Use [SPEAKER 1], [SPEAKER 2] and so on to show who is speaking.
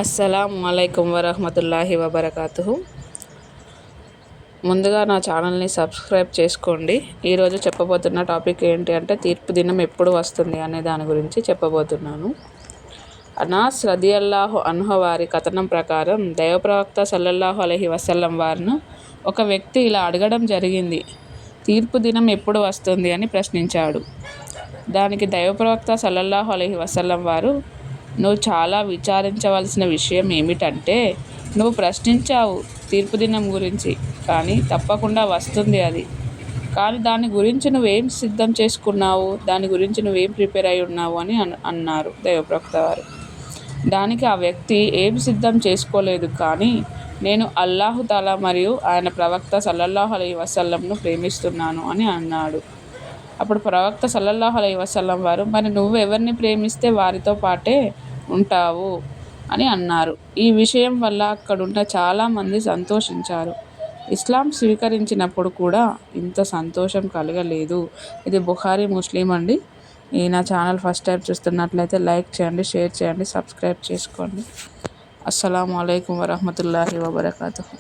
[SPEAKER 1] అస్సలాము అలైకుం వరహమతుల్లాహి వబర్కాతుహు. ముందుగా నా ఛానల్ని సబ్స్క్రైబ్ చేసుకోండి. ఈరోజు చెప్పబోతున్న టాపిక్ ఏంటి అంటే తీర్పు దినం ఎప్పుడు వస్తుంది అనే దాని గురించి చెప్పబోతున్నాను. అనాస్ రదియల్లాహు అన్హు వారి కథనం ప్రకారం దైవప్రవక్త సల్లల్లాహు అలైహి వసల్లం వారిను ఒక వ్యక్తి ఇలా అడగడం జరిగింది, తీర్పు దినం ఎప్పుడు వస్తుంది అని ప్రశ్నించాడు. దానికి దైవప్రవక్త సల్లల్లాహు అలైహి వసల్లం వారు, నువ్వు చాలా విచారించవలసిన విషయం ఏమిటంటే, నువ్వు ప్రశ్నించావు తీర్పు దినం గురించి, కానీ తప్పకుండా వస్తుంది అది. కానీ దాని గురించి నువ్వేం సిద్ధం చేసుకున్నావు, దాని గురించి నువ్వేం ప్రిపేర్ అయి ఉన్నావు అని అన్నారు దైవప్రవక్త వారు. దానికి ఆ వ్యక్తి ఏం సిద్ధం చేసుకోలేదు, కానీ నేను అల్లాహు తాలా మరియు ఆయన ప్రవక్త సల్లల్లాహు అలైహి వసల్లంను ప్రేమిస్తున్నాను అని అన్నాడు. అప్పుడు ప్రవక్త సల్లల్లాహు అలైహి వసల్లం వారు, మరి నువ్వు ఎవరిని ప్రేమిస్తే వారితో పాటే ఉంటావు అని అన్నారు. ఈ విషయం వల్ల అక్కడున్న చాలామంది సంతోషించారు. ఇస్లాం స్వీకరించినప్పుడు కూడా ఇంత సంతోషం కలగలేదు. ఇది బుఖారీ, ముస్లిం అండి. ఈ నా ఛానల్ ఫస్ట్ టైం చూస్తున్నట్లయితే లైక్ చేయండి, షేర్ చేయండి, సబ్స్క్రైబ్ చేసుకోండి. అస్సలాము అలైకుం వరహమతుల్లాహి వబర్కాతుహు.